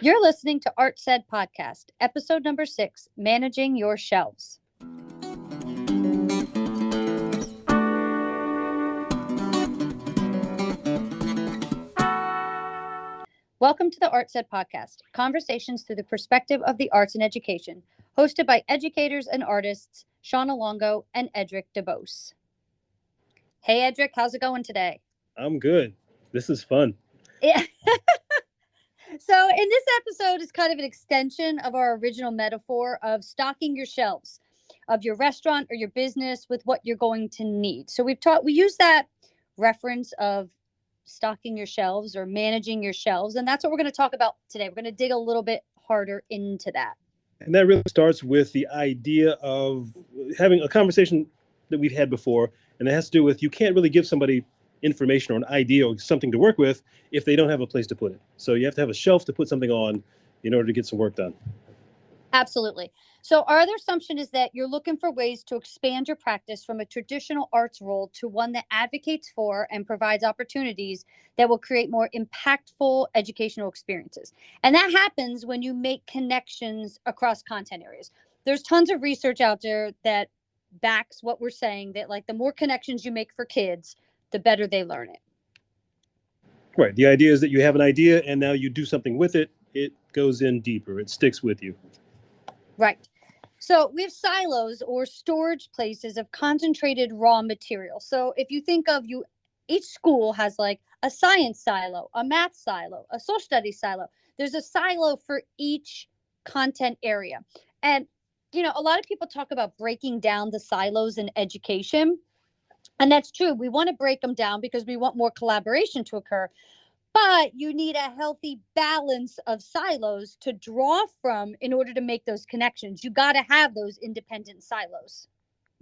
You're listening to Art Said Podcast, episode number 6, Managing Your Shelves. Welcome to the Art Said Podcast, conversations through the perspective of the arts and education, hosted by educators and artists Shauna Longo and Edric DeBose. Hey, Edric, how's it going today? I'm good. This is fun. Yeah. So, in this episode is kind of an extension of our original metaphor of stocking your shelves of your restaurant or your business with what you're going to need. So, we use that reference of stocking your shelves or managing your shelves, and that's what we're going to talk about today. We're going to dig a little bit harder into that. And that really starts with the idea of having a conversation that we've had before, and it has to do with you can't really give somebody information or an idea or something to work with if they don't have a place to put it. So you have to have a shelf to put something on in order to get some work done. Absolutely. So our other assumption is that you're looking for ways to expand your practice from a traditional arts role to one that advocates for and provides opportunities that will create more impactful educational experiences. And that happens when you make connections across content areas. There's tons of research out there that backs what we're saying, that like the more connections you make for kids, the better they learn it. Right. The idea is that you have an idea and now you do something with it. It goes in deeper. It sticks with you. Right. So we have silos or storage places of concentrated raw material. So if you think of each school has like a science silo, a math silo, a social studies silo. There's a silo for each content area. And, a lot of people talk about breaking down the silos in education. And that's true. We want to break them down because we want more collaboration to occur. But you need a healthy balance of silos to draw from in order to make those connections. You got to have those independent silos.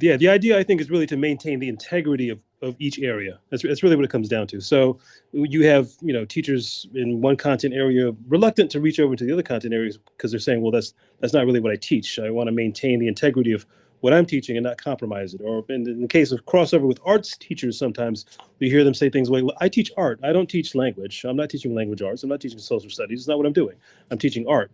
Yeah, the idea I think is really to maintain the integrity of each area. That's really what it comes down to. So you have teachers in one content area reluctant to reach over to the other content areas because they're saying, well, that's not really what I teach. I want to maintain the integrity of what I'm teaching and not compromise it. Or in the case of crossover with arts teachers, sometimes we hear them say things like, well, I teach art. I don't teach language. I'm not teaching language arts. I'm not teaching social studies. It's not what I'm doing. I'm teaching art.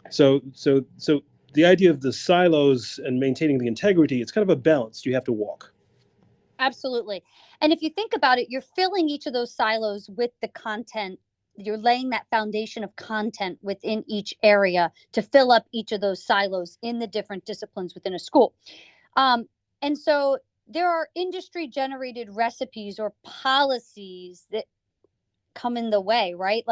So the idea of the silos and maintaining the integrity, it's kind of a balance you have to walk. Absolutely. And if you think about it, you're filling each of those silos with the content. You're laying that foundation of content within each area to fill up each of those silos in the different disciplines within a school. And so there are industry generated recipes or policies that come in the way, right?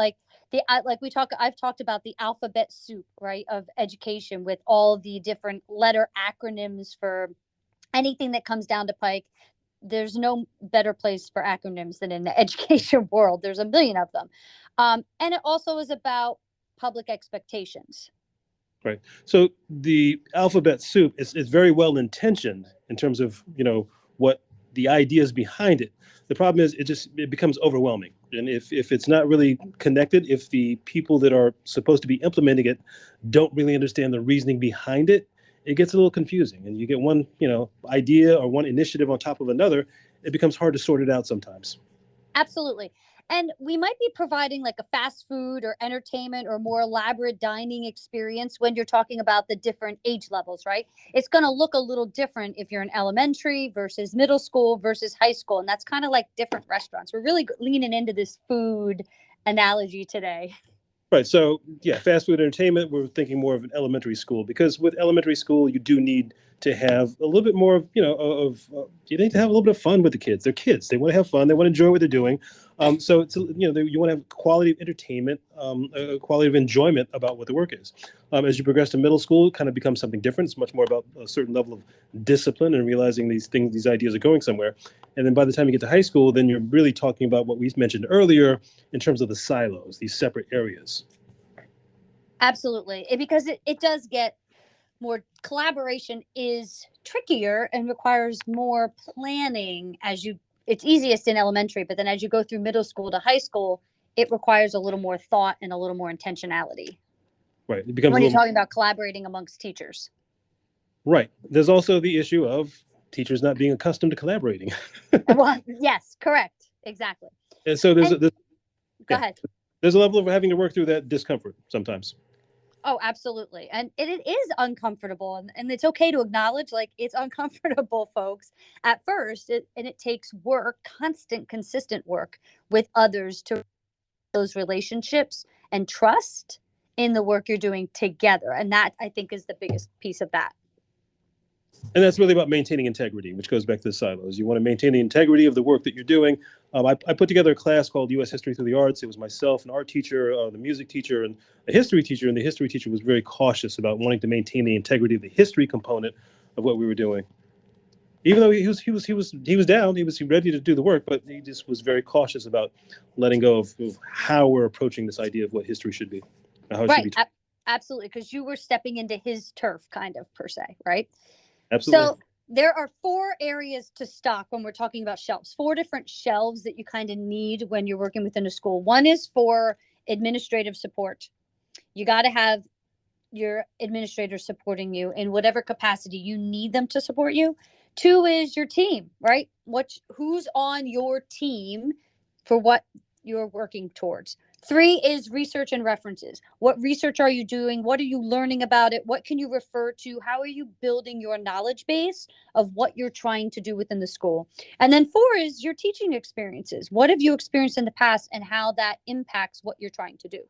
I've talked about the alphabet soup, right, of education with all the different letter acronyms for anything that comes down to pike. There's no better place for acronyms than in the education world. There's a million of them. And it also is about public expectations. Right. So the alphabet soup is very well intentioned in terms of, what the ideas behind it. The problem is it becomes overwhelming. And if it's not really connected, if the people that are supposed to be implementing it don't really understand the reasoning behind it, it gets a little confusing. And you get one, idea or one initiative on top of another, it becomes hard to sort it out sometimes. Absolutely. And we might be providing like a fast food or entertainment or more elaborate dining experience when you're talking about the different age levels, right? It's going to look a little different if you're in elementary versus middle school versus high school. And that's kind of like different restaurants. We're really leaning into this food analogy today. Right. So, yeah, fast food entertainment, we're thinking more of an elementary school because with elementary school, you do need to have a little bit more of, you need to have a little bit of fun with the kids. They're kids. They want to have fun. They want to enjoy what they're doing. So, it's, you want to have quality of entertainment, a quality of enjoyment about what the work is. As you progress to middle school, it kind of becomes something different. It's much more about a certain level of discipline and realizing these ideas are going somewhere. And then by the time you get to high school, then you're really talking about what we mentioned earlier in terms of the silos, these separate areas. Absolutely. Because it does get more collaboration is trickier and requires more planning it's easiest in elementary, but then as you go through middle school to high school, it requires a little more thought and a little more intentionality. Right. It becomes when you're talking about collaborating amongst teachers. Right. There's also the issue of teachers not being accustomed to collaborating. Well, yes, correct. Exactly. And so there's go ahead. There's a level of having to work through that discomfort sometimes. Oh, absolutely. And it is uncomfortable. And it's okay to acknowledge like it's uncomfortable, folks, at first. And it takes work, constant, consistent work with others to those relationships and trust in the work you're doing together. And that I think is the biggest piece of that. And that's really about maintaining integrity, which goes back to the silos. You want to maintain the integrity of the work that you're doing. I put together a class called U.S. History Through the Arts. It was myself, an art teacher, the music teacher, and a history teacher. And the history teacher was very cautious about wanting to maintain the integrity of the history component of what we were doing. Even though he was down, he was ready to do the work, but he just was very cautious about letting go of how we're approaching this idea of what history should be, how it should Right. be taught. Absolutely. Because you were stepping into his turf, kind of, per se. Right. Absolutely. So there are four areas to stock when we're talking about shelves, four different shelves that you kind of need when you're working within a school. One is for administrative support. You got to have your administrator supporting you in whatever capacity you need them to support you. Two is your team, right? Who's on your team for what you're working towards. Three is research and references. What research are you doing? What are you learning about it? What can you refer to? How are you building your knowledge base of what you're trying to do within the school? And then four is your teaching experiences. What have you experienced in the past and how that impacts what you're trying to do?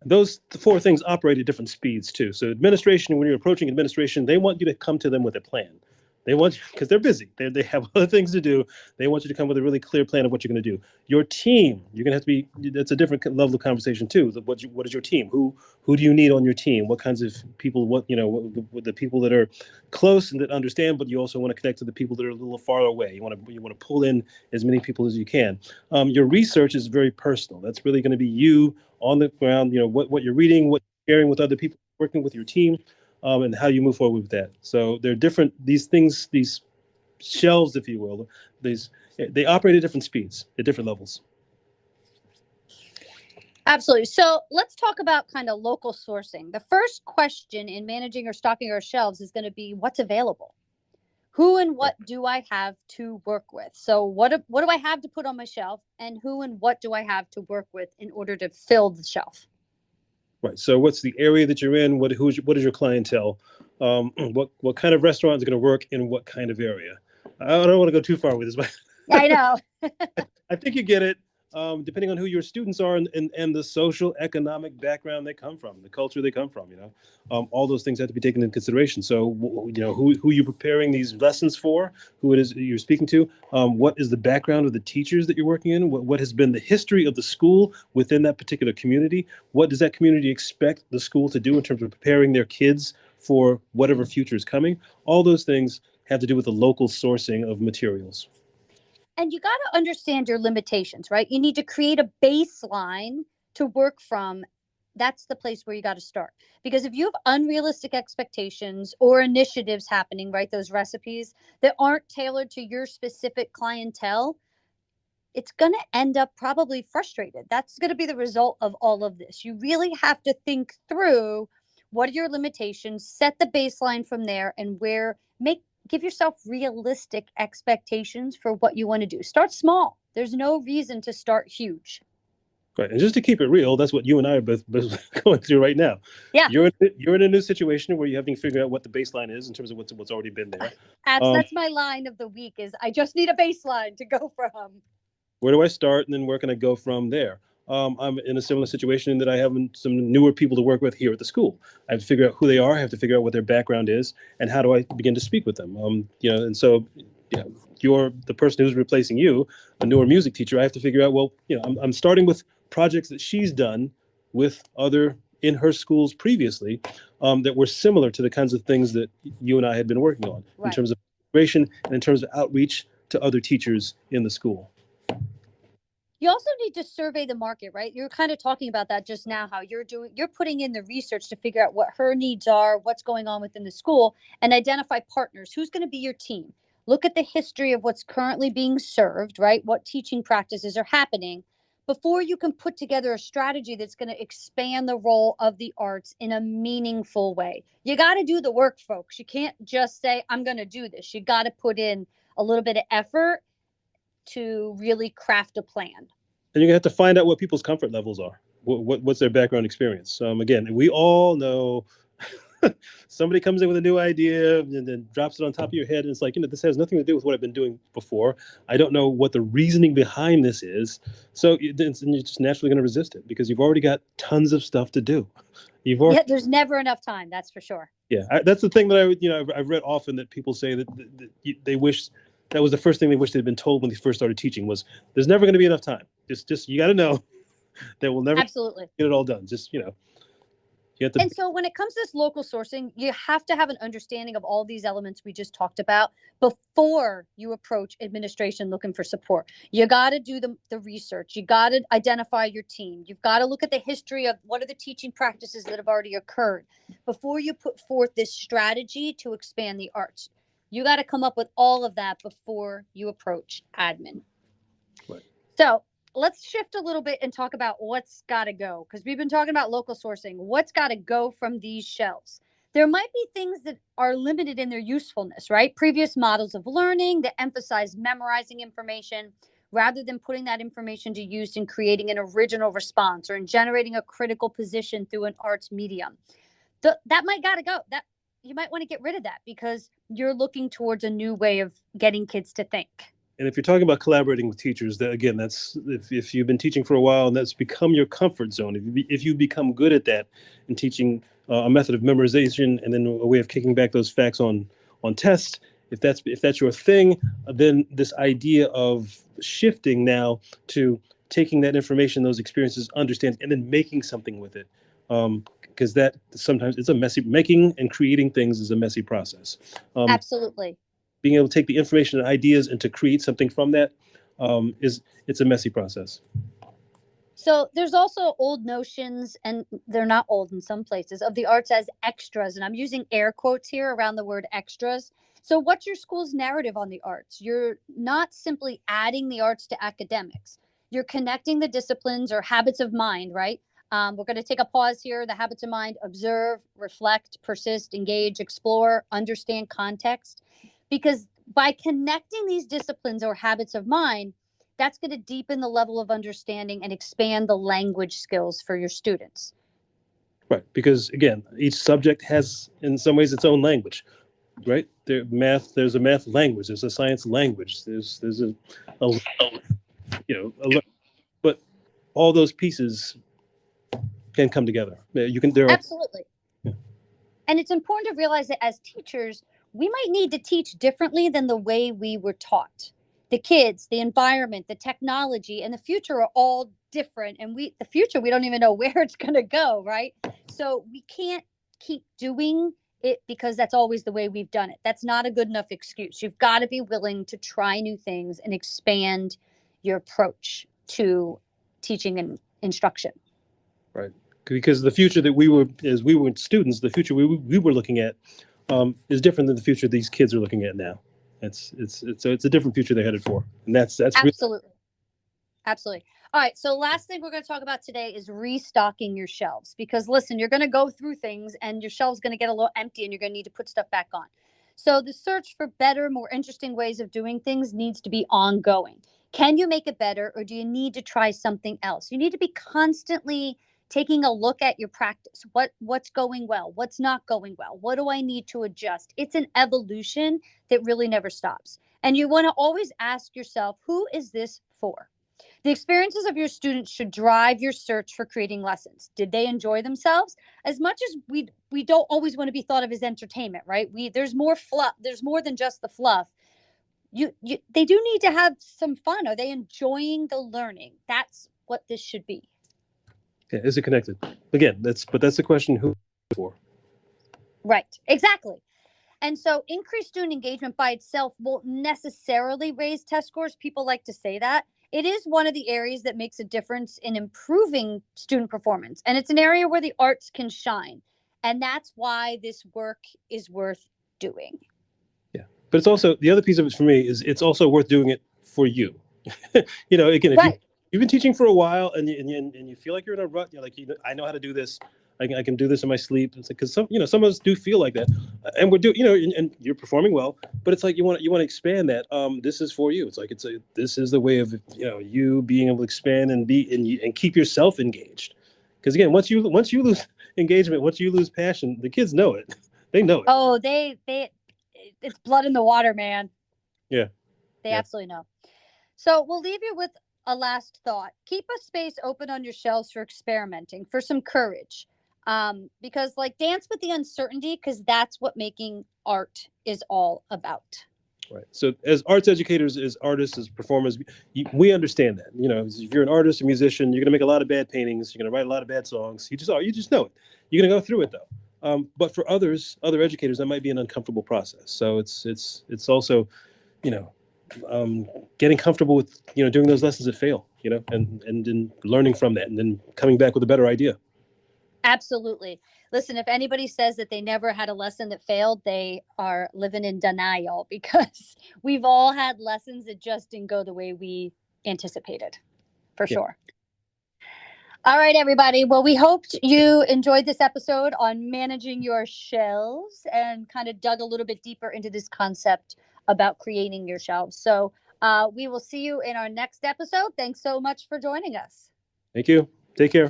Those four things operate at different speeds too. So administration, when you're approaching administration, they want you to come to them with a plan. They want you, because they're busy. They have other things to do. They want you to come with a really clear plan of what you're going to do. Your team, you're going to have to be. That's a different level of conversation too. What is your team? Who do you need on your team? What kinds of people? What the people that are close and that understand, but you also want to connect to the people that are a little farther away. You want to pull in as many people as you can. Your research is very personal. That's really going to be you on the ground. What you're reading, what you're sharing with other people, working with your team, and how you move forward with that. So they're different. These things, these shelves, if you will, they operate at different speeds, at different levels. Absolutely. So let's talk about kind of local sourcing. The first question in managing or stocking our shelves is going to be what's available. Who and what do I have to work with? So what do I have to put on my shelf, and who and what do I have to work with in order to fill the shelf? Right. So what's the area that you're in? What is your clientele? What kind of restaurant is going to work in what kind of area? I don't want to go too far with this, but I know. I think you get it. Depending on who your students are and the social economic background they come from, the culture they come from, all those things have to be taken into consideration. So, who you're preparing these lessons for, who it is you're speaking to, what is the background of the teachers that you're working in, what has been the history of the school within that particular community, what does that community expect the school to do in terms of preparing their kids for whatever future is coming. All those things have to do with the local sourcing of materials. And you got to understand your limitations, right? You need to create a baseline to work from. That's the place where you got to start. Because if you have unrealistic expectations or initiatives happening, right, those recipes that aren't tailored to your specific clientele, it's going to end up probably frustrated. That's going to be the result of all of this. You really have to think through what are your limitations, set the baseline from there, and give yourself realistic expectations for what you want to do. Start small. There's no reason to start huge. Right. And just to keep it real, that's what you and I are both going through right now. Yeah. You're in a new situation where you have to figure out what the baseline is in terms of what's already been there. That's my line of the week is I just need a baseline to go from. Where do I start, and then where can I go from there? I'm in a similar situation in that I have some newer people to work with here at the school. I have to figure out who they are. I have to figure out what their background is, and how do I begin to speak with them. And so, you're the person who's replacing you, a newer music teacher. I have to figure out. Well, I'm starting with projects that she's done with other in her schools previously, that were similar to the kinds of things that you and I had been working on in terms of integration and in terms of outreach to other teachers in the school. You also need to survey the market, right? You're kind of talking about that just now, how you're putting in the research to figure out what her needs are, what's going on within the school, and identify partners. Who's going to be your team? Look at the history of what's currently being served, right? What teaching practices are happening before you can put together a strategy that's going to expand the role of the arts in a meaningful way. You got to do the work, folks. You can't just say, I'm going to do this. You got to put in a little bit of effort to really craft a plan. And you're gonna have to find out what people's comfort levels are. what's their background experience. Again, we all know somebody comes in with a new idea and then drops it on top of your head, and it's like, this has nothing to do with what I've been doing before. I don't know what the reasoning behind this is. So you're just naturally going to resist it because you've already got tons of stuff to do. Yeah, there's never enough time. That's for sure. Yeah, that's the thing that I've read often, that people say that they wish that was the first thing they wish they'd been told when they first started teaching was, there's never going to be enough time. Just you got to know that we'll never absolutely get it all done. Just you have to. And so when it comes to this local sourcing, you have to have an understanding of all these elements we just talked about before you approach administration looking for support. You got to do the research. You got to identify your team. You've got to look at the history of what are the teaching practices that have already occurred before you put forth this strategy to expand the arts. You got to come up with all of that before you approach admin. Right. So let's shift a little bit and talk about what's got to go, because we've been talking about local sourcing. What's got to go from these shelves? There might be things that are limited in their usefulness, right? Previous models of learning that emphasize memorizing information rather than putting that information to use in creating an original response or in generating a critical position through an arts medium. That might got to go. That you might want to get rid of that because you're looking towards a new way of getting kids to think. And if you're talking about collaborating with teachers, that again, that's if you've been teaching for a while and that's become your comfort zone. If you become good at that and teaching a method of memorization and then a way of kicking back those facts on tests, if that's your thing, then this idea of shifting now to taking that information, those experiences, understand, and then making something with it. Because that sometimes it's a messy, making and creating things is a messy process. Absolutely. Being able to take the information and ideas and to create something from that it's a messy process. So there's also old notions, and they're not old in some places, of the arts as extras. And I'm using air quotes here around the word extras. So what's your school's narrative on the arts? You're not simply adding the arts to academics. You're connecting the disciplines or habits of mind, right? We're going to take a pause here. The habits of mind: observe, reflect, persist, engage, explore, understand context. Because by connecting these disciplines or habits of mind, that's going to deepen the level of understanding and expand the language skills for your students. Right, because again, each subject has in some ways its own language, right? There's a math language, there's a science language, there's but all those pieces can come together. Absolutely. Yeah. And it's important to realize that as teachers, we might need to teach differently than the way we were taught. The kids, the environment, the technology, and the future are all different. And the future, we don't even know where it's going to go, right? So we can't keep doing it because that's always the way we've done it. That's not a good enough excuse. You've got to be willing to try new things and expand your approach to teaching and instruction. Right. Because the future that as we were students, the future we were looking at is different than the future these kids are looking at now. It's a different future they're headed for, and that's absolutely really... Absolutely. All right, so last thing we're going to talk about today is restocking your shelves, because listen, you're going to go through things and your shelves going to get a little empty and you're going to need to put stuff back on. So the search for better, more interesting ways of doing things needs to be ongoing. Can you make it better, or do you need to try something else? You need to be constantly taking a look at your practice. What's going well? What's not going well? What do I need to adjust? It's an evolution that really never stops. And you want to always ask yourself, who is this for? The experiences of your students should drive your search for creating lessons. Did they enjoy themselves? As much as we don't always want to be thought of as entertainment, right? There's more fluff. There's more than just the fluff. They do need to have some fun. Are they enjoying the learning? That's what this should be. Yeah, is it connected? Again, that's the question, who for? Right, exactly. And so increased student engagement by itself won't necessarily raise test scores. People like to say that. It is one of the areas that makes a difference in improving student performance. And it's an area where the arts can shine. And that's why this work is worth doing. Yeah. But it's also, the other piece of it for me is it's also worth doing it for you. Again, if you've been teaching for a while and you feel like you're in a rut, you're like, I know how to do this. I can do this in my sleep. It's like, because some of us do feel like that, and we're doing, and you're performing well. But it's like you want to expand that. This is for you. It's like this is the way of you being able to expand and be and keep yourself engaged. Because again, once you lose engagement, once you lose passion, the kids know it. They know it. Oh, it's blood in the water, man. Yeah. They Yeah. absolutely know. So we'll leave you with a last thought. Keep a space open on your shelves for experimenting, for some courage. Because like dance with the uncertainty, because that's what making art is all about. Right. So as arts educators, as artists, as performers, we understand that. If you're an artist, a musician, you're going to make a lot of bad paintings. You're going to write a lot of bad songs. You just know it. You're going to go through it though. But for other educators, that might be an uncomfortable process. So it's also, you know, getting comfortable with doing those lessons that fail. And then learning from that, and then coming back with a better idea. Absolutely. Listen, if anybody says that they never had a lesson that failed, they are living in denial because we've all had lessons that just didn't go the way we anticipated, for Yeah. sure. All right, everybody. Well, we hoped you enjoyed this episode on managing your shelves and kind of dug a little bit deeper into this concept about creating your shelves. So we will see you in our next episode. Thanks so much for joining us. Thank you. Take care.